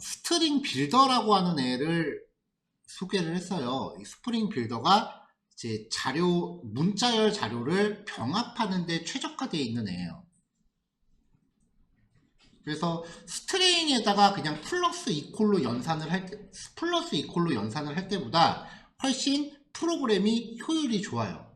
스트링 빌더라고 하는 애를 소개를 했어요. 이 스프링 빌더가 이제 문자열 자료를 병합하는데 최적화되어 있는 애예요. 그래서 스트링에다가 그냥 플러스 이퀄로 연산을 할 때보다 훨씬 프로그램이 효율이 좋아요.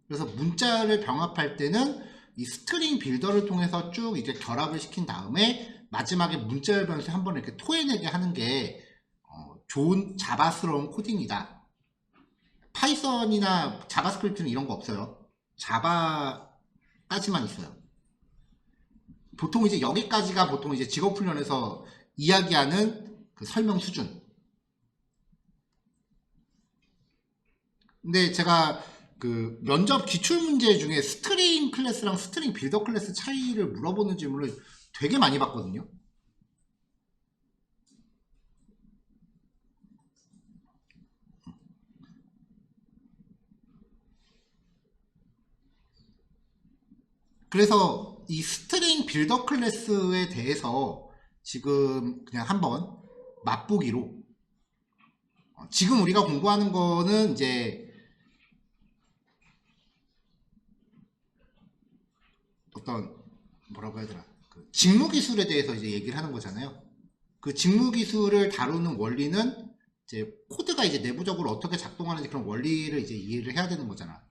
그래서 문자를 병합할 때는 이 스트링 빌더를 통해서 쭉 이제 결합을 시킨 다음에 마지막에 문자열 변수 한번 이렇게 토해내게 하는 게 좋은 자바스러운 코딩이다. 파이썬이나 자바스크립트는 이런 거 없어요. 자바까지만 있어요. 보통 이제 여기까지가 보통 이제 직업훈련에서 이야기하는 그 설명 수준. 근데 제가 그 면접 기출문제 중에 스트링 클래스랑 스트링 빌더 클래스 차이를 물어보는 질문을 되게 많이 받거든요. 그래서 이 스트링 빌더 클래스에 대해서 지금 그냥 한번 맛보기로 지금 우리가 공부하는 거는 이제 어떤 뭐라고 해야 되나 그 직무 기술에 대해서 이제 얘기를 하는 거잖아요. 그 직무 기술을 다루는 원리는 이제 코드가 이제 내부적으로 어떻게 작동하는지 그런 원리를 이제 이해를 해야 되는 거잖아.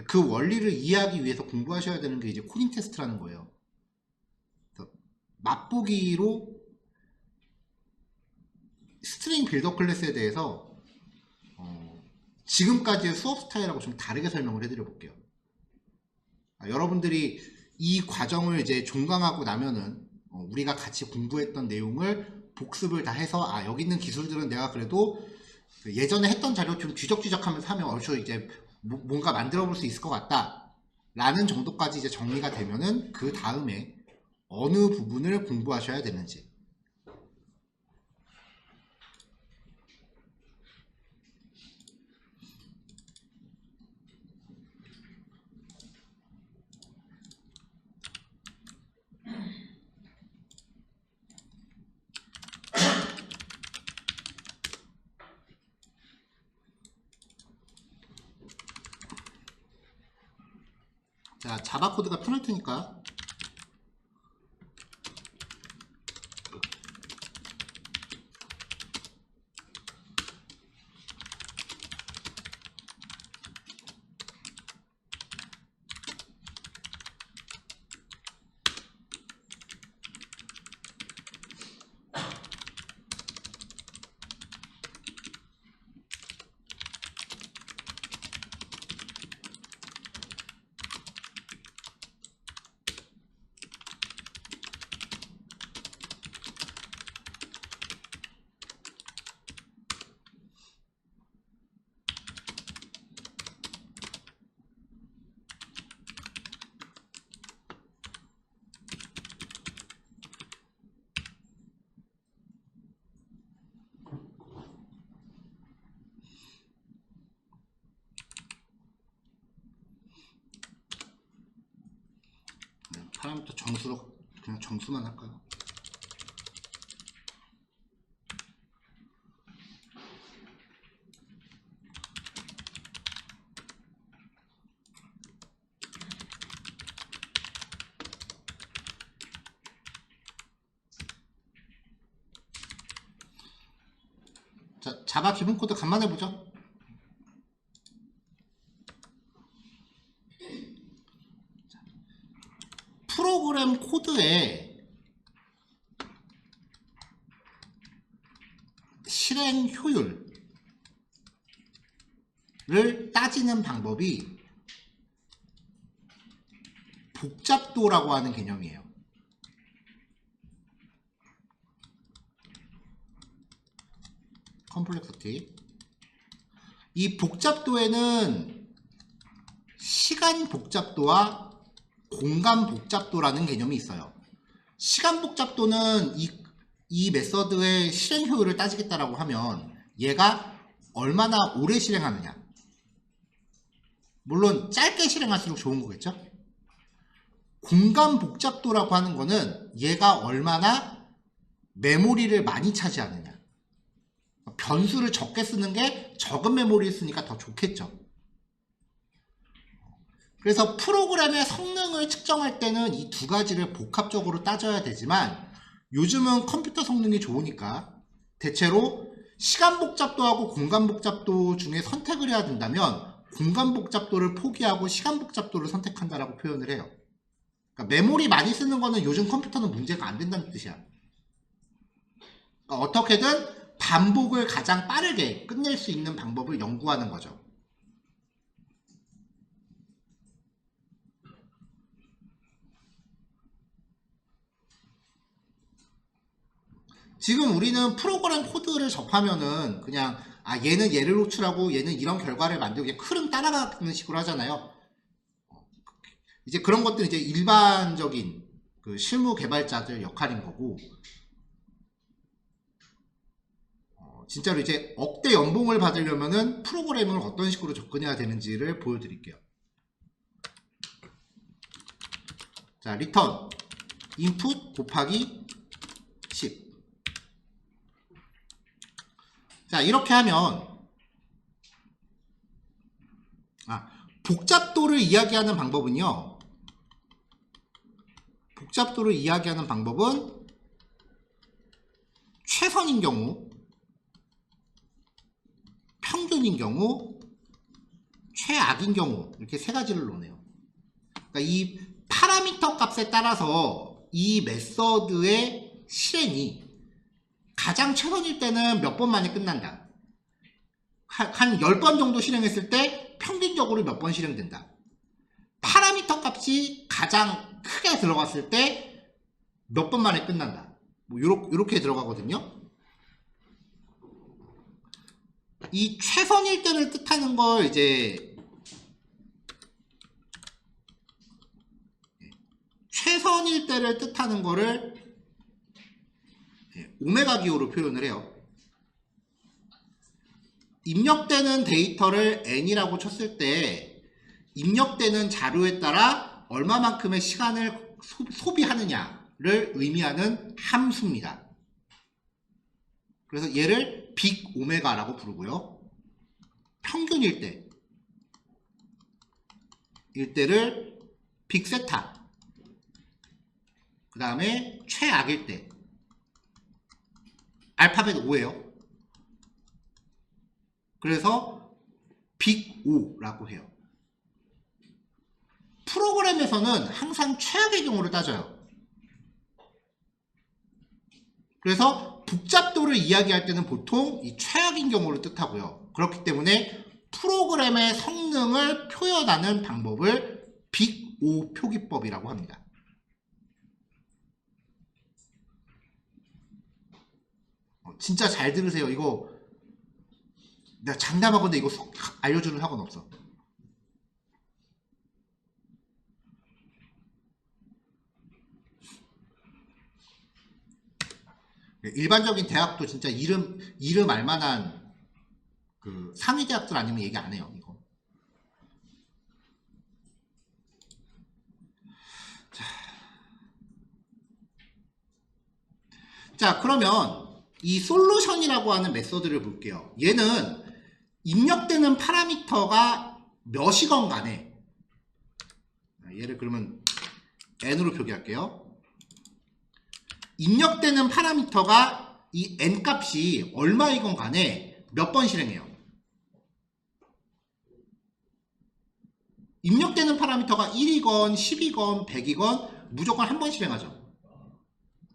그 원리를 이해하기 위해서 공부하셔야 되는 게 이제 코딩 테스트라는 거예요. 맛보기로 스트링 빌더 클래스에 대해서 지금까지의 수업 스타일하고 좀 다르게 설명을 해드려 볼게요. 여러분들이 이 과정을 이제 종강하고 나면은 우리가 같이 공부했던 내용을 복습을 다 해서 여기 있는 기술들은 내가 그래도 예전에 했던 자료 좀 뒤적뒤적하면서 하면 얼추 이제 뭔가 만들어 볼 수 있을 것 같다 라는 정도까지 이제 정리가 되면은 그 다음에 어느 부분을 공부하셔야 되는지. 자, 자바 코드가 편할 테니까 파라미터 정수로 그냥 정수만 할까요? 자, 자바 기본 코드 간만에 보죠. 프로그램 코드에 실행 효율을 따지는 방법이 복잡도라고 하는 개념이에요. 컴플렉시티. 이 복잡도에는 시간 복잡도와 공간 복잡도라는 개념이 있어요. 시간 복잡도는 이 메서드의 실행 효율을 따지겠다라고 하면 얘가 얼마나 오래 실행하느냐. 물론 짧게 실행할수록 좋은 거겠죠. 공간 복잡도라고 하는 거는 얘가 얼마나 메모리를 많이 차지하느냐. 변수를 적게 쓰는 게 적은 메모리를 쓰니까 더 좋겠죠. 그래서 프로그램의 성능을 측정할 때는 이 두 가지를 복합적으로 따져야 되지만 요즘은 컴퓨터 성능이 좋으니까 대체로 시간 복잡도하고 공간 복잡도 중에 선택을 해야 된다면 공간 복잡도를 포기하고 시간 복잡도를 선택한다라고 표현을 해요. 그러니까 메모리 많이 쓰는 거는 요즘 컴퓨터는 문제가 안 된다는 뜻이야. 그러니까 어떻게든 반복을 가장 빠르게 끝낼 수 있는 방법을 연구하는 거죠. 지금 우리는 프로그램 코드를 접하면은 그냥 얘는 얘를 호출하고 얘는 이런 결과를 만들고 그냥 흐름 따라가는 식으로 하잖아요. 이제 그런 것들은 이제 일반적인 그 실무 개발자들 역할인 거고 진짜로 이제 억대 연봉을 받으려면은 프로그램을 어떤 식으로 접근해야 되는지를 보여드릴게요. 자, 리턴 인풋 곱하기 10. 자, 이렇게 하면 복잡도를 이야기하는 방법은요. 복잡도를 이야기하는 방법은 최선인 경우, 평균인 경우, 최악인 경우 이렇게 세 가지를 놓네요. 그러니까 이 파라미터 값에 따라서 이 메서드의 실행이 가장 최선일 때는 몇 번 만에 끝난다. 한 10번 정도 실행했을 때 평균적으로 몇 번 실행된다. 파라미터 값이 가장 크게 들어갔을 때 몇 번 만에 끝난다. 뭐 요렇게 들어가거든요. 이 최선일 때를 뜻하는 걸 이제 최선일 때를 뜻하는 거를 오메가 기호로 표현을 해요. 입력되는 데이터를 n이라고 쳤을 때 입력되는 자료에 따라 얼마만큼의 시간을 소비하느냐를 의미하는 함수입니다. 그래서 얘를 빅 오메가라고 부르고요. 평균일 때를 빅 세타, 그 다음에 최악일 때 알파벳 5예요. 그래서 빅 5라고 해요. 프로그램에서는 항상 최악의 경우를 따져요. 그래서 복잡도를 이야기할 때는 보통 이 최악인 경우를 뜻하고요. 그렇기 때문에 프로그램의 성능을 표현하는 방법을 빅 5 표기법이라고 합니다. 진짜 잘 들으세요. 이거 내가 장담하건데 이거 알려주는 학원 없어. 일반적인 대학도 진짜 이름 알만한 그 상위 대학들 아니면 얘기 안 해요. 이거. 자, 그러면 이 솔루션이라고 하는 메서드를 볼게요. 얘는 입력되는 파라미터가 몇이건 간에 얘를 그러면 n으로 표기할게요. 입력되는 파라미터가 이 n 값이 얼마이건 간에 몇 번 실행해요. 입력되는 파라미터가 1이건 10이건 100이건 무조건 한 번 실행하죠.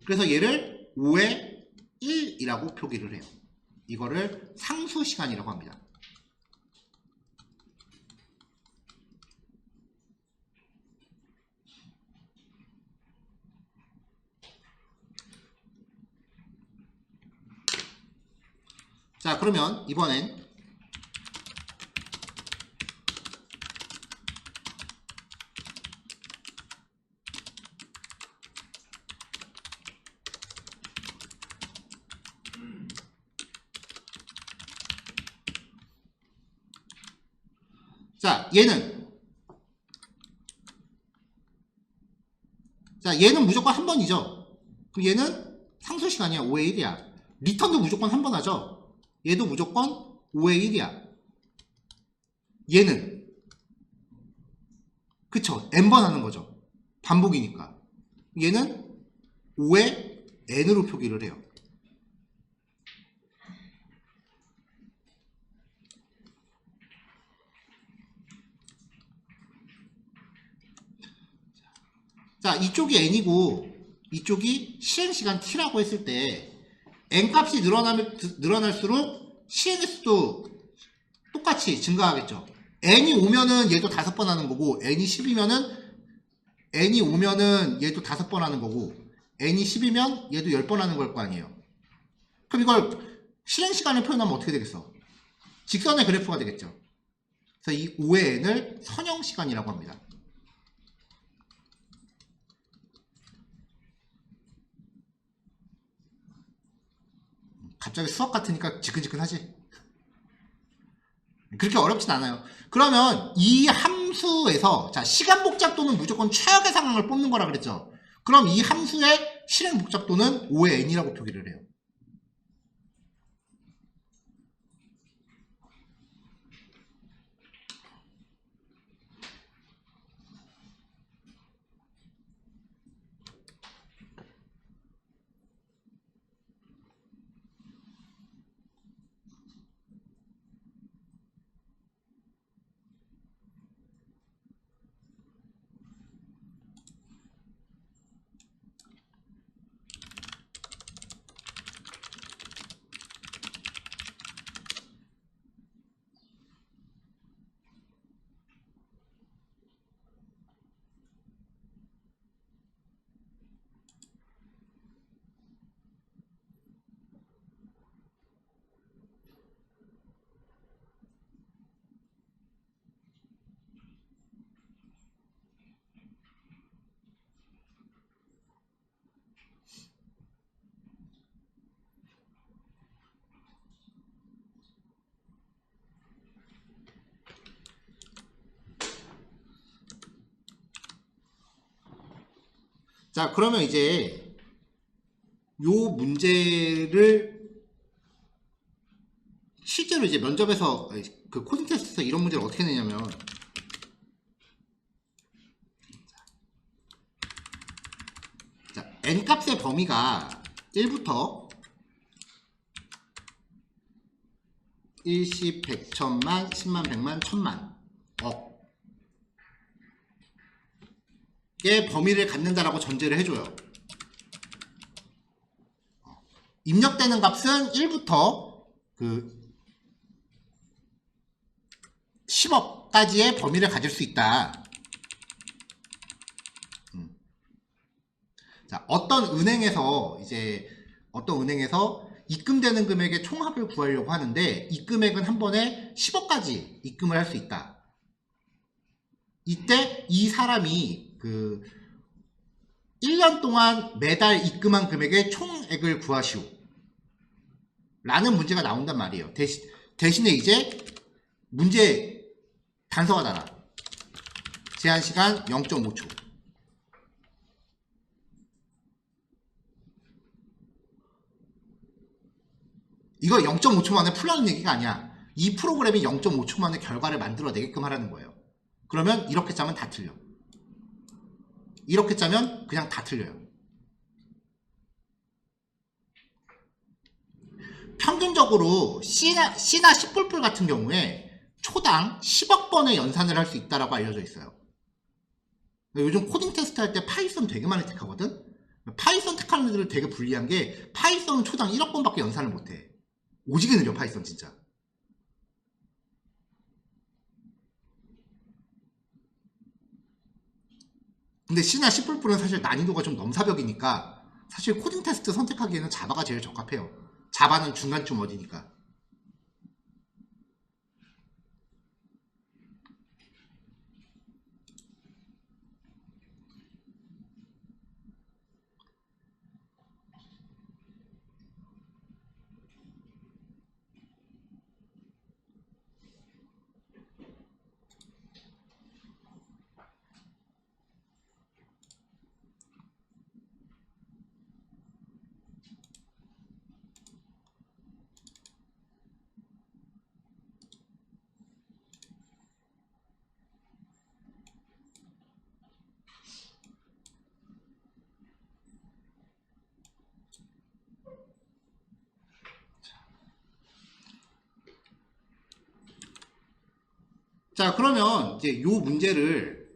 그래서 얘를 5의 1이라고 표기를 해요. 이거를 상수 시간이라고 합니다. 자, 그러면 이번엔 자, 얘는 자, 얘는 무조건 한 번이죠. 그럼 얘는 상수 시간이야. 5의 1이야. 리턴도 무조건 한 번 하죠. 얘도 무조건 5의 1이야. 얘는 그쵸? n번 하는 거죠. 반복이니까. 얘는 5의 n으로 표기를 해요. 자, 이쪽이 n이고 이쪽이 실행시간 t라고 했을 때 n값이 늘어날수록 실행의 수도 똑같이 증가하겠죠. n이 오면은 얘도 5번 하는 거고 n이 10이면은 n이 오면은 얘도 5번 하는 거고 n이 10이면 얘도 10번 하는 걸 거 아니에요. 그럼 이걸 실행시간을 표현하면 어떻게 되겠어? 직선의 그래프가 되겠죠. 그래서 이 5의 n을 선형시간이라고 합니다. 갑자기 수학 같으니까 지끈지끈하지? 그렇게 어렵진 않아요. 그러면 이 함수에서 자 시간 복잡도는 무조건 최악의 상황을 뽑는 거라 그랬죠. 그럼 이 함수의 실행 복잡도는 5의 n이라고 표기를 해요. 자 그러면 이제 요 문제를 실제로 이제 면접에서 그 코딩 테스트에서 이런 문제를 어떻게 내냐면 자, n값의 범위가 1부터 1, 10, 100, 1000만, 10만, 100만, 1000만 억의 범위를 갖는다라고 전제를 해줘요. 입력되는 값은 1부터 그 10억까지의 범위를 가질 수 있다. 자, 어떤 은행에서 입금되는 금액의 총합을 구하려고 하는데 이 금액은 한 번에 10억까지 입금을 할 수 있다. 이때 이 사람이 그 1년 동안 매달 입금한 금액의 총액을 구하시오. 라는 문제가 나온단 말이에요. 대신에 이제 문제 단서가 달아. 제한시간 0.5초. 이거 0.5초 만에 풀라는 얘기가 아니야. 이 프로그램이 0.5초 만에 결과를 만들어내게끔 하라는 거예요. 그러면 이렇게 짜면 다 틀려. 이렇게 짜면 그냥 다 틀려요. 평균적으로 C나 C++ 같은 경우에 초당 10억 번의 연산을 할 수 있다고 알려져 있어요. 요즘 코딩 테스트 할 때 파이썬 되게 많이 택하거든? 파이썬 택하는 애들을 되게 불리한 게 파이썬은 초당 1억 번밖에 연산을 못해. 오지게 느려 파이썬 진짜. 근데 C나 C++는 사실 난이도가 좀 넘사벽이니까 사실 코딩 테스트 선택하기에는 자바가 제일 적합해요. 자바는 중간쯤 어디니까. 자, 그러면 이제 요 문제를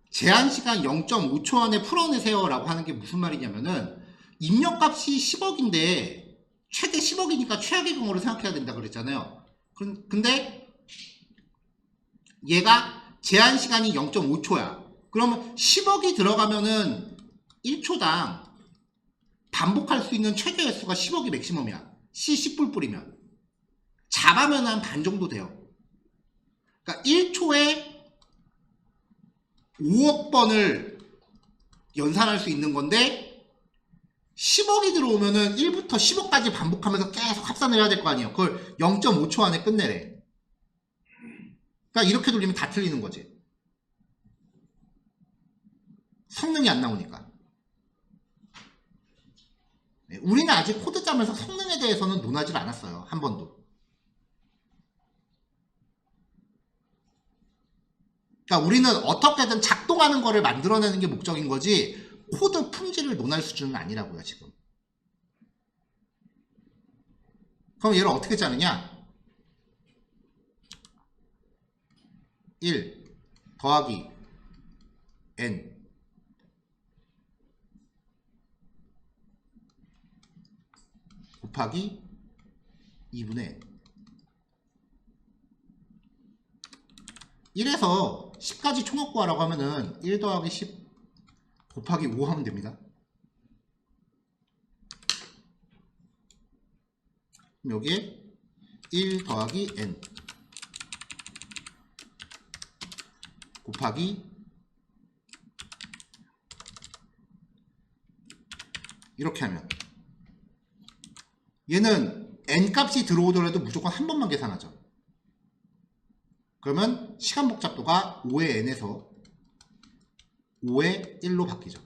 제한시간 0.5초 안에 풀어내세요 라고 하는 게 무슨 말이냐면은 입력값이 10억인데 최대 10억이니까 최악의 경우를 생각해야 된다 그랬잖아요. 근데 얘가 제한시간이 0.5초야. 그러면 10억이 들어가면은 1초당 반복할 수 있는 최대 횟수가 10억이 맥시멈이야. C 10불 뿌리면. 잡으면 한 반 정도 돼요. 그러니까 1초에 5억 번을 연산할 수 있는 건데 10억이 들어오면은 1부터 10억까지 반복하면서 계속 합산을 해야 될 거 아니에요. 그걸 0.5초 안에 끝내래. 그러니까 이렇게 돌리면 다 틀리는 거지. 성능이 안 나오니까. 우리는 아직 코드 짜면서 성능에 대해서는 논하지 않았어요. 한 번도. 그러니까 우리는 어떻게든 작동하는 거를 만들어내는 게 목적인 거지 코드 품질을 논할 수준은 아니라고요. 지금. 그럼 얘를 어떻게 짜느냐? 1 더하기 n 곱하기 2분의 n 1에서 10까지 총합 구하라고 하면은 1 더하기 10 곱하기 5 하면 됩니다. 그럼 여기에 1 더하기 n 곱하기 이렇게 하면 얘는 n 값이 들어오더라도 무조건 한 번만 계산하죠. 그러면 시간 복잡도가 5의 n에서 5의 1로 바뀌죠.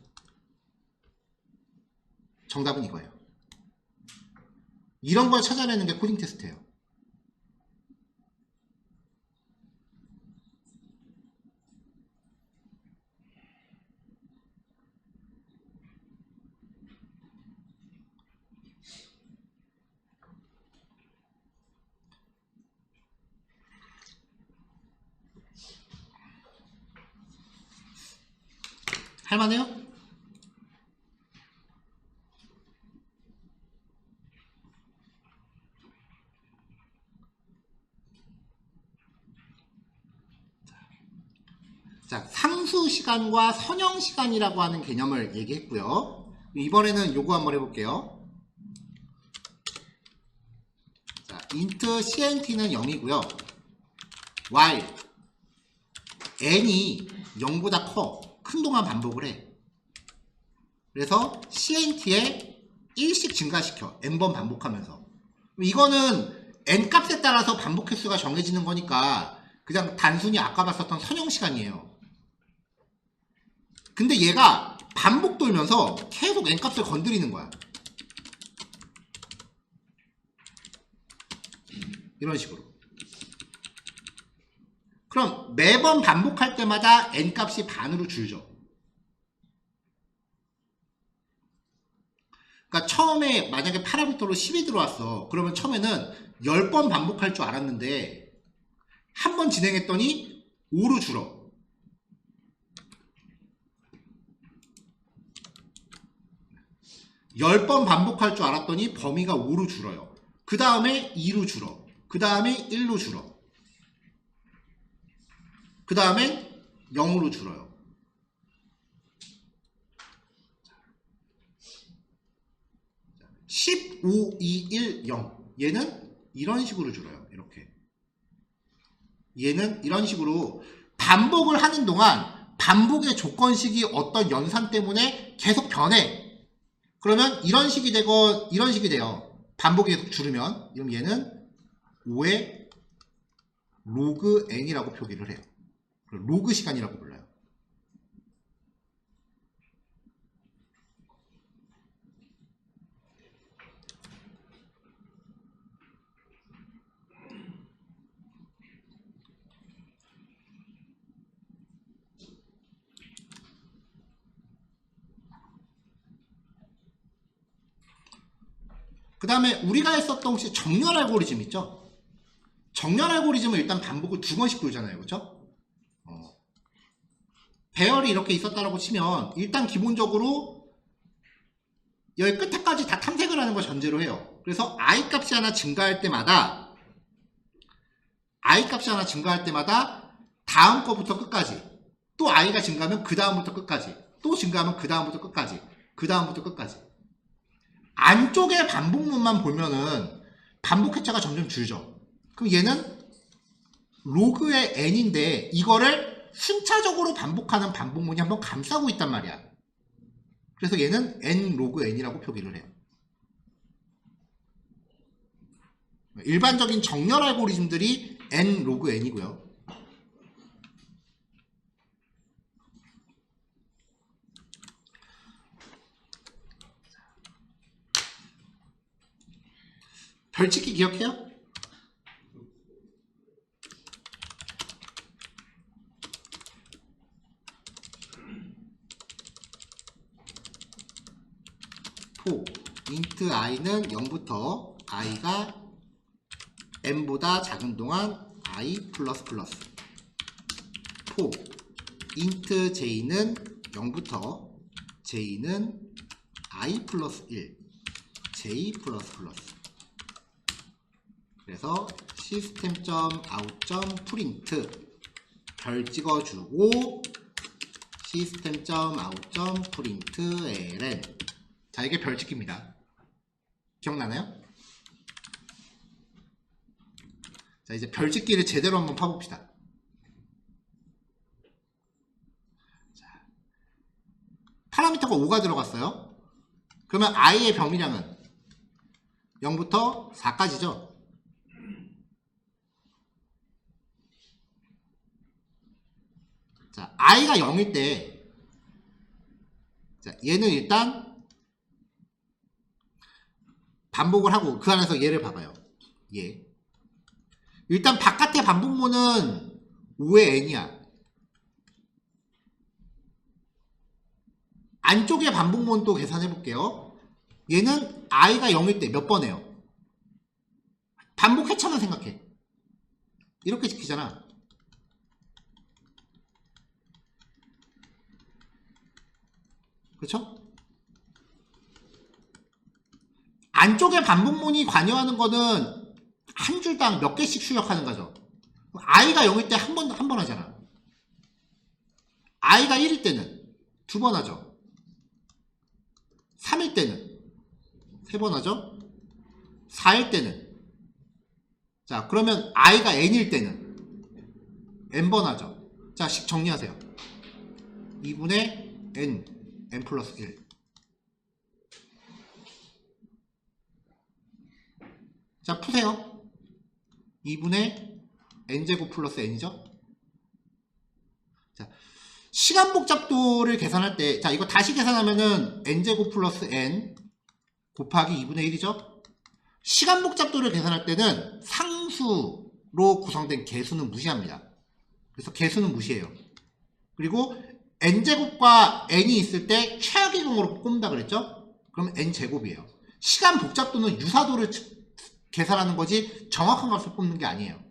정답은 이거예요. 이런 걸 찾아내는 게 코딩 테스트예요. 할만해요? 자, 상수시간과 선형시간이라고 하는 개념을 얘기했고요. 이번에는 요거 한번 해볼게요. 자, int cnt는 0이고요. while n이 0보다 큰 동안 반복을 해. 그래서 cnt에 1씩 증가시켜. n번 반복하면서. 이거는 n 값에 따라서 반복 횟수가 정해지는 거니까 그냥 단순히 아까 봤었던 선형시간이에요. 근데 얘가 반복 돌면서 계속 n 값을 건드리는 거야. 이런 식으로. 그럼 매번 반복할 때마다 n 값이 반으로 줄죠. 그러니까 처음에 만약에 파라미터로 10이 들어왔어. 그러면 처음에는 10번 반복할 줄 알았는데 한 번 진행했더니 5로 줄어. 10번 반복할 줄 알았더니 범위가 5로 줄어요. 그 다음에 2로 줄어. 그 다음에 1로 줄어. 그 다음에 0으로 줄어요. 자, 15, 2, 1, 0. 얘는 이런 식으로 줄어요. 이렇게. 얘는 이런 식으로 반복을 하는 동안 반복의 조건식이 어떤 연산 때문에 계속 변해. 그러면 이런 식이 되고 이런 식이 돼요. 반복이 계속 줄으면. 그럼 얘는 5의 로그 n이라고 표기를 해요. 로그 시간이라고 불러요. 그 다음에 우리가 했었던 혹시 정렬 알고리즘 있죠? 정렬 알고리즘은 일단 반복을 2번씩 돌잖아요. 그쵸? 배열이 이렇게 있었다라고 치면 일단 기본적으로 여기 끝에까지 다 탐색을 하는 걸 전제로 해요. 그래서 i 값이 하나 증가할 때마다 다음 거부터 끝까지, 또 i가 증가하면 그 다음부터 끝까지, 또 증가하면 그 다음부터 끝까지, 그 다음부터 끝까지. 안쪽의 반복문만 보면은 반복 회차가 점점 줄죠. 그럼 얘는 로그의 n인데 이거를 순차적으로 반복하는 반복문이 한번 감싸고 있단 말이야. 그래서 얘는 n 로그 n이라고 표기를 해요. 일반적인 정렬 알고리즘들이 n 로그 n이고요. 별짓기 기억해요? 포 int i는 0부터 i가 n보다 작은 동안 i 플러스 플러스. 포 int j는 0부터 j는 i 플러스 1 j 플러스 플러스. 그래서 system.out.print 별 찍어주고 system.out.println. 자, 이게 별 찍기입니다. 기억나나요? 자, 이제 별 찍기를 제대로 한번 파봅시다. 자, 파라미터가 5가 들어갔어요. 그러면 i의 병리량은 0부터 4까지죠. 자, i가 0일 때, 자, 얘는 일단 반복을 하고 그 안에서 얘를 봐봐요. 얘. 일단 바깥의 반복문은 5의 n이야. 안쪽의 반복문 또 계산해 볼게요. 얘는 i가 0일 때 몇 번 해요? 반복 회차만 생각해. 이렇게 지키잖아. 그렇죠? 안쪽에 반복문이 관여하는 거는 한 줄당 몇 개씩 출력하는 거죠. i가 0일 때 한 번 하잖아. i가 1일 때는 2번 하죠. 3일 때는 3번 하죠. 4일 때는, 자, 그러면 i가 n일 때는 n번 하죠. 자, 식 정리하세요. 2분의 n 플러스 1. 자, 푸세요. 2분의 n제곱 플러스 n이죠. 자, 시간 복잡도를 계산할 때, 자, 이거 다시 계산하면은 n제곱 플러스 n 곱하기 2분의 1이죠. 시간 복잡도를 계산할 때는 상수로 구성된 개수는 무시합니다. 그래서 개수는 무시해요. 그리고 n제곱과 n이 있을 때 최악의 경우로 꼽는다 그랬죠? 그럼 n제곱이에요. 시간 복잡도는 유사도를 계산하는 거지 정확한 값을 뽑는 게 아니에요.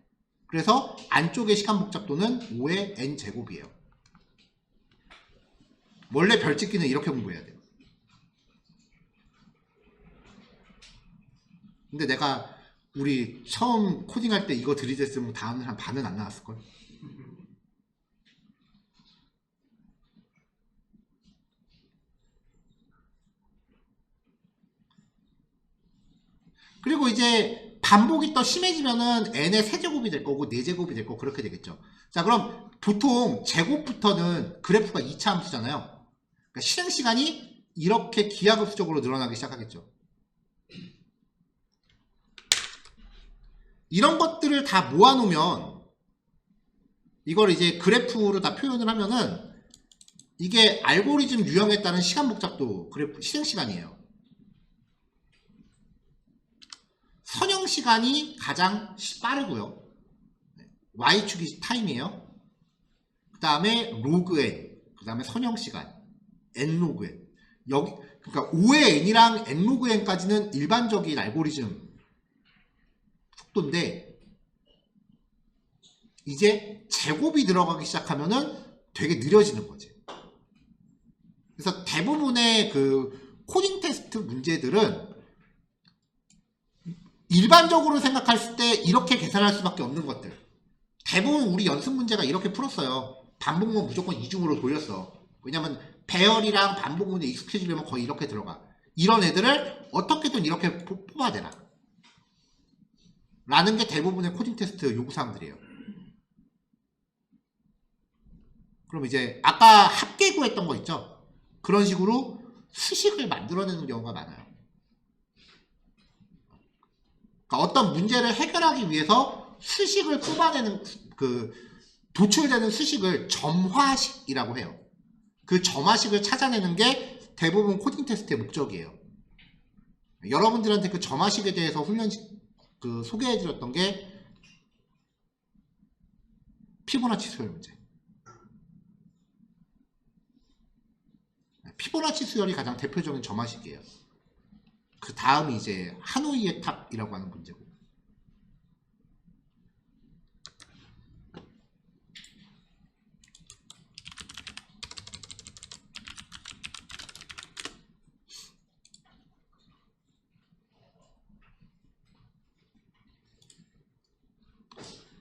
그래서 안쪽의 시간 복잡도는 5의 n제곱이에요. 원래 별짓기는 이렇게 공부해야 돼요. 근데 내가 우리 처음 코딩할 때 이거 들이댔으면 다음날 한 반은 안 나왔을걸? 그리고 이제 반복이 또 심해지면은 n의 세제곱이 될 거고 4제곱이 될 거고 그렇게 되겠죠. 자, 그럼 보통 제곱부터는 그래프가 2차 함수잖아요. 그러니까 실행 시간이 이렇게 기하급수적으로 늘어나기 시작하겠죠. 이런 것들을 다 모아놓으면 이걸 이제 그래프로 다 표현을 하면은 이게 알고리즘 유형에 따른 시간 복잡도 그래프 실행 시간이에요. 선형 시간이 가장 빠르고요. y축이 타임이에요. 그 다음에 로그 n, 그 다음에 선형 시간 n 로그 n. 여기 그러니까 5의 n이랑 n 로그 n까지는 일반적인 알고리즘 속도인데 이제 제곱이 들어가기 시작하면은 되게 느려지는 거지. 그래서 대부분의 그 코딩 테스트 문제들은 일반적으로 생각했을 때 이렇게 계산할 수밖에 없는 것들. 대부분 우리 연습 문제가 이렇게 풀었어요. 반복문 무조건 이중으로 돌렸어. 왜냐면 배열이랑 반복문에 익숙해지려면 거의 이렇게 들어가. 이런 애들을 어떻게든 이렇게 뽑아내라. 라는 게 대부분의 코딩 테스트 요구사항들이에요. 그럼 이제 아까 합계 구했던 거 있죠? 그런 식으로 수식을 만들어내는 경우가 많아요. 그러니까 어떤 문제를 해결하기 위해서 수식을 뽑아내는 그 도출되는 수식을 점화식이라고 해요. 그 점화식을 찾아내는 게 대부분 코딩 테스트의 목적이에요. 여러분들한테 그 점화식에 대해서 소개해드렸던 게 피보나치 수열 문제. 피보나치 수열이 가장 대표적인 점화식이에요. 그 다음이 이제 하노이의 탑이라고 하는 문제고.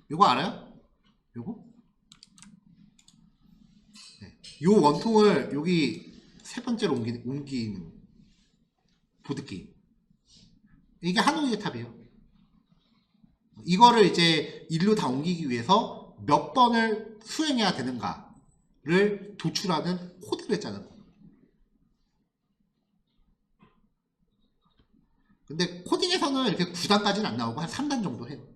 요거 알아요? 요거? 네. 요 원통을 여기 세 번째로 옮기는 보드게임. 이게 하노이의 탑이에요. 이거를 이제 일로 다 옮기기 위해서 몇 번을 수행해야 되는가를 도출하는 코드를 짜는 거예요. 근데 코딩에서는 이렇게 9단까지는 안 나오고 한 3단 정도 해요.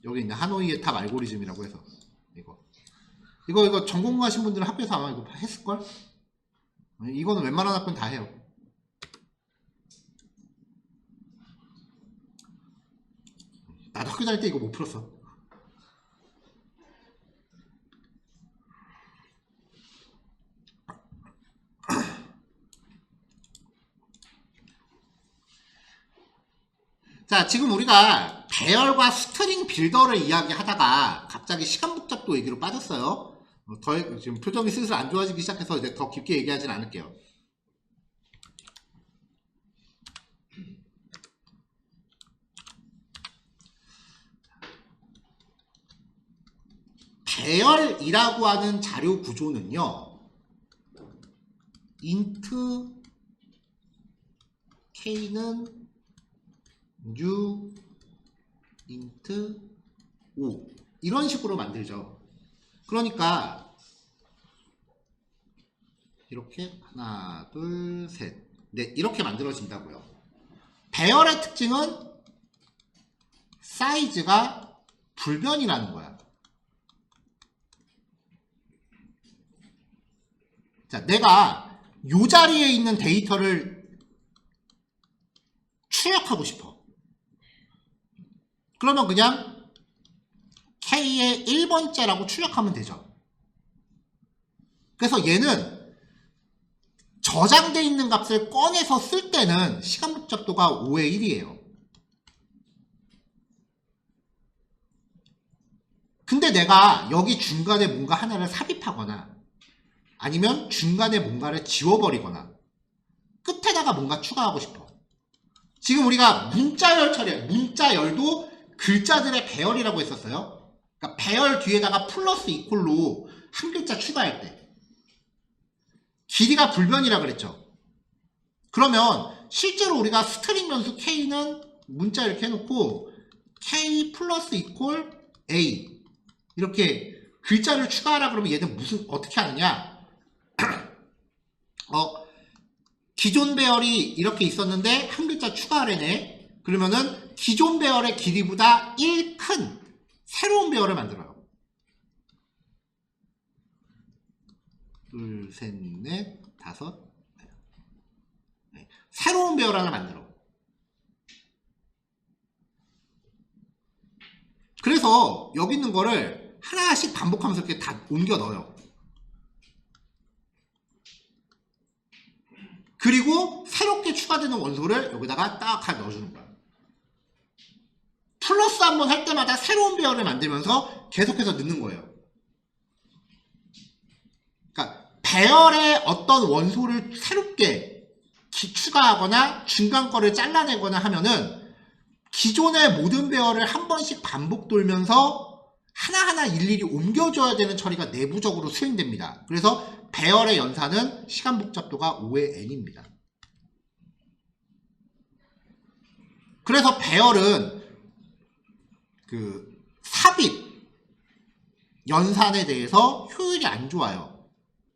여기 있는 하노이의 탑 알고리즘이라고 해서 이거 전공하신 분들은 학교에서 아마 이거 했을걸? 이거는 웬만한 학교는 다 해요. 나도 학교 다닐 때 이거 못 풀었어. 자, 지금 우리가 배열과 스트링 빌더를 이야기하다가 갑자기 시간 복잡도 얘기로 빠졌어요. 지금 표정이 슬슬 안 좋아지기 시작해서 이제 더 깊게 얘기하진 않을게요. 배열이라고 하는 자료 구조는요, int k는 new int o 이런 식으로 만들죠. 그러니까 이렇게 하나 둘 셋 넷 이렇게 만들어진다고요. 배열의 특징은 사이즈가 불변이라는 거야. 자, 내가 이 자리에 있는 데이터를 출력하고 싶어. 그러면 그냥 K의 1번째라고 출력하면 되죠. 그래서 얘는 저장되어 있는 값을 꺼내서 쓸 때는 시간 복잡도가 5의 1이에요. 근데 내가 여기 중간에 뭔가 하나를 삽입하거나 아니면 중간에 뭔가를 지워버리거나 끝에다가 뭔가 추가하고 싶어. 지금 우리가 문자열 처리, 문자열도 글자들의 배열이라고 했었어요. 그러니까 배열 뒤에다가 플러스 이퀄로 한 글자 추가할 때 길이가 불변이라 그랬죠. 그러면 실제로 우리가 스트링 변수 K는 문자 이렇게 해놓고 K 플러스 이퀄 A 이렇게 글자를 추가하라 그러면 얘는 어떻게 하느냐. 기존 배열이 이렇게 있었는데 한 글자 추가하래네. 그러면은 기존 배열의 길이보다 1 큰 새로운 배열을 만들어요. 둘, 셋, 넷, 다섯. 네. 새로운 배열 하나 만들어. 그래서 여기 있는 거를 하나씩 반복하면서 이렇게 다 옮겨 넣어요. 그리고 새롭게 추가되는 원소를 여기다가 딱 넣어주는 거야. 플러스 한 번 할 때마다 새로운 배열을 만들면서 계속해서 넣는 거예요. 그러니까 배열의 어떤 원소를 새롭게 추가하거나 중간 거를 잘라내거나 하면은 기존의 모든 배열을 한 번씩 반복 돌면서 하나하나 일일이 옮겨줘야 되는 처리가 내부적으로 수행됩니다. 그래서 배열의 연산은 시간 복잡도가 5의 n입니다. 그래서 배열은 그 삽입 연산에 대해서 효율이 안 좋아요.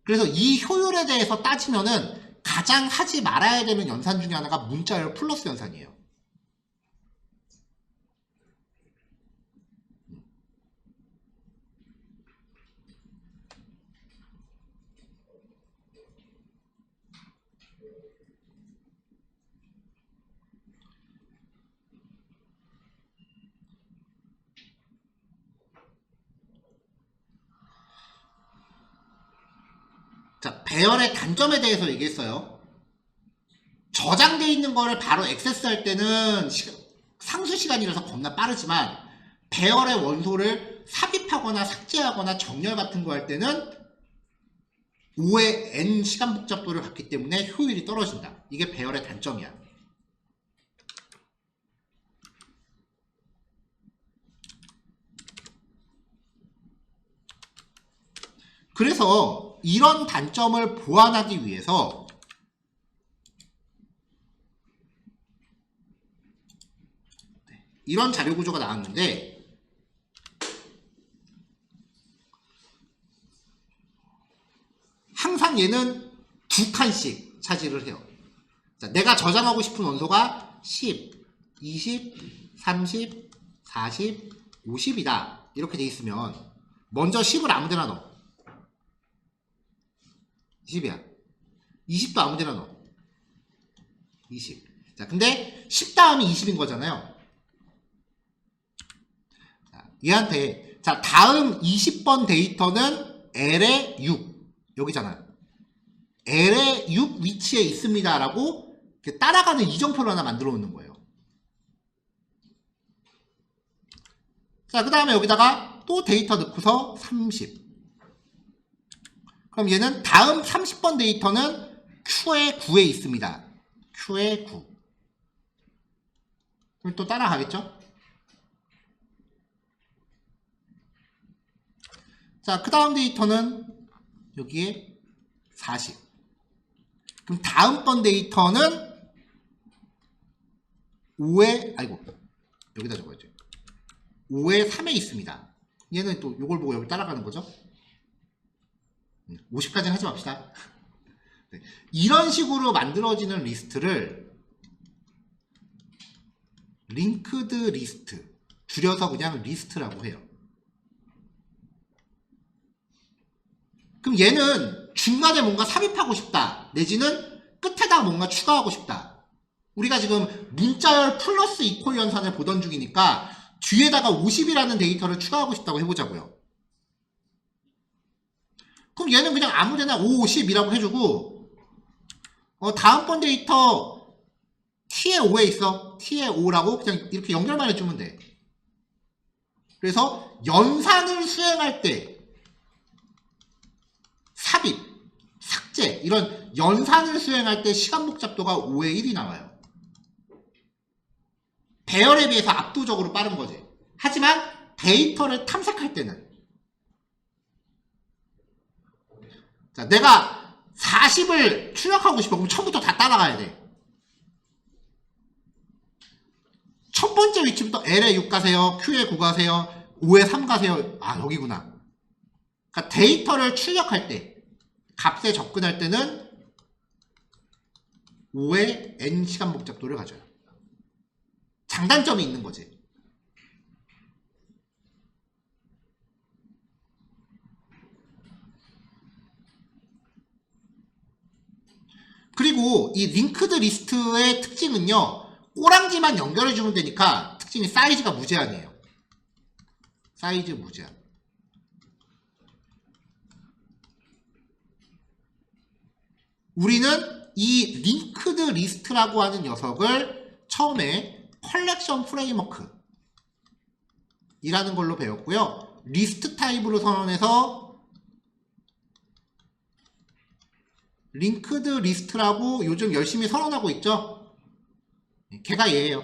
그래서 이 효율에 대해서 따지면은 가장 하지 말아야 되는 연산 중에 하나가 문자열 플러스 연산이에요. 자, 배열의 단점에 대해서 얘기했어요. 저장되어 있는 거를 바로 액세스할 때는 상수 시간이라서 겁나 빠르지만 배열의 원소를 삽입하거나 삭제하거나 정렬 같은 거 할 때는 5의 n 시간 복잡도를 갖기 때문에 효율이 떨어진다. 이게 배열의 단점이야. 그래서 이런 단점을 보완하기 위해서 이런 자료 구조가 나왔는데 항상 얘는 2칸씩 차지를 해요. 자, 내가 저장하고 싶은 원소가 10, 20, 30, 40, 50이다. 이렇게 돼 있으면 먼저 10을 아무데나 넣어. 20이야. 20도 아무데나 넣어. 20. 자, 근데 10 다음이 20인 거잖아요. 자, 얘한테 자, 다음 20번 데이터는 L의 6 여기잖아. L의 6 위치에 있습니다 라고 따라가는 이정표를 하나 만들어 놓는 거예요. 자, 그 다음에 여기다가 또 데이터 넣고서 30. 그럼 얘는 다음 30번 데이터는 Q의 9에 있습니다. Q의 9. 그럼 또 따라가겠죠? 자, 그 다음 데이터는 여기에 40. 그럼 다음번 데이터는 5에, 아이고, 여기다 적어야죠. 5에 3에 있습니다. 얘는 또 이걸 보고 여기 따라가는 거죠? 50까지는 하지 맙시다. 네. 이런 식으로 만들어지는 리스트를 링크드 리스트, 줄여서 그냥 리스트라고 해요. 그럼 얘는 중간에 뭔가 삽입하고 싶다. 내지는 끝에다 뭔가 추가하고 싶다. 우리가 지금 문자열 플러스 이퀄 연산을 보던 중이니까 뒤에다가 50이라는 데이터를 추가하고 싶다고 해보자고요. 그럼 얘는 그냥 아무데나 50이라고 해주고 다음번 데이터 t의 5에 있어. t의 5라고 그냥 이렇게 연결만 해주면 돼. 그래서 연산을 수행할 때 삽입, 삭제 이런 연산을 수행할 때 시간 복잡도가 5의 1이 나와요. 배열에 비해서 압도적으로 빠른 거지. 하지만 데이터를 탐색할 때는 자, 내가 40을 출력하고 싶어. 그럼 처음부터 다 따라가야 돼. 첫 번째 위치부터 L에 6 가세요. Q에 9 가세요. 5에 3 가세요. 아, 여기구나. 그러니까 데이터를 출력할 때 값에 접근할 때는 5의 n 시간 복잡도를 가져요. 장단점이 있는 거지. 그리고 이 링크드 리스트의 특징은요. 꼬랑지만 연결해주면 되니까 특징이 사이즈가 무제한이에요. 사이즈 무제한. 우리는 이 링크드 리스트라고 하는 녀석을 처음에 컬렉션 프레임워크 이라는 걸로 배웠고요. 리스트 타입으로 선언해서 링크드 리스트라고 요즘 열심히 선언하고 있죠. 걔가 얘예요.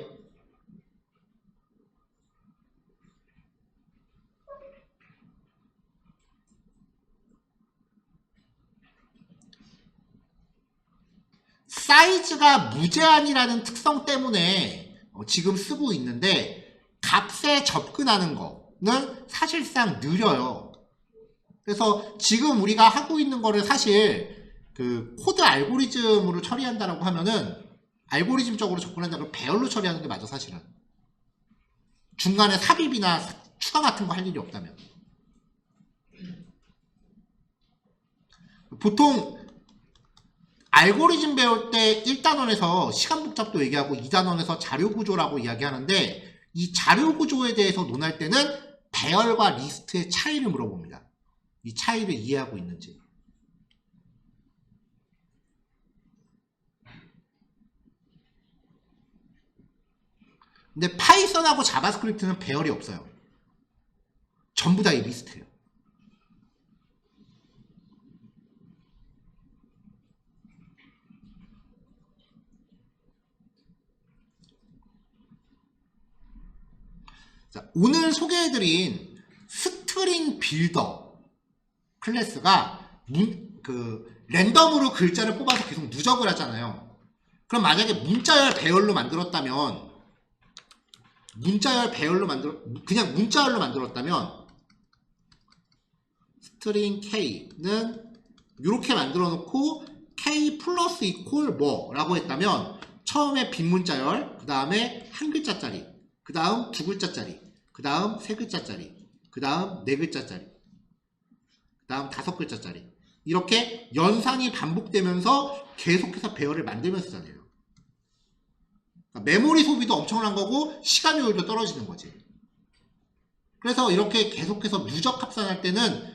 사이즈가 무제한이라는 특성 때문에 지금 쓰고 있는데 값에 접근하는 거는 사실상 느려요. 그래서 지금 우리가 하고 있는 거를 사실 그 코드 알고리즘으로 처리한다라고 하면은 알고리즘적으로 접근한다고 배열로 처리하는 게 맞아 사실은. 중간에 삽입이나 추가 같은 거 할 일이 없다면. 보통 알고리즘 배울 때 1단원에서 시간 복잡도 얘기하고 2단원에서 자료 구조라고 이야기하는데 이 자료 구조에 대해서 논할 때는 배열과 리스트의 차이를 물어봅니다. 이 차이를 이해하고 있는지. 근데 파이썬하고 자바스크립트는 배열이 없어요. 전부 다 이 리스트예요. 자, 오늘 소개해드린 스트링 빌더 클래스가 랜덤으로 글자를 뽑아서 계속 누적을 하잖아요. 그럼 만약에 문자열 배열로 만들었다면 그냥 문자열로 만들었다면 스트링 K는 이렇게 만들어 놓고 K 플러스 이퀄 뭐 라고 했다면 처음에 빈문자열, 그 다음에 한 글자짜리, 그 다음 두 글자짜리, 그 다음 세 글자짜리, 그 다음 네 글자짜리, 그 다음 다섯 글자짜리, 이렇게 연산이 반복되면서 계속해서 배열을 만들면서 쓰잖아요. 그러니까 메모리 소비도 엄청난 거고 시간 효율도 떨어지는 거지. 그래서 이렇게 계속해서 누적 합산할 때는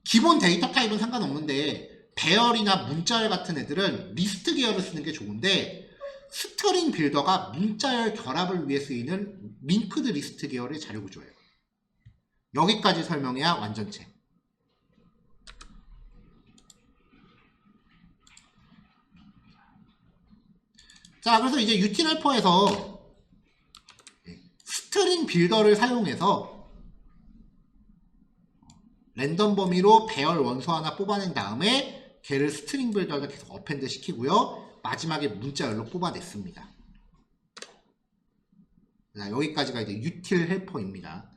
기본 데이터 타입은 상관없는데 배열이나 문자열 같은 애들은 리스트 계열을 쓰는 게 좋은데 스트링 빌더가 문자열 결합을 위해 쓰이는 링크드 리스트 계열의 자료 구조예요. 여기까지 설명해야 완전체. 자, 그래서 이제 utilhelper에서 스트링 빌더를 사용해서 랜덤 범위로 배열 원소 하나 뽑아낸 다음에 걔를 스트링 빌더에다 계속 어펜드 시키고요. 마지막에 문자열로 뽑아냈습니다. 자, 여기까지가 이제 utilhelper입니다.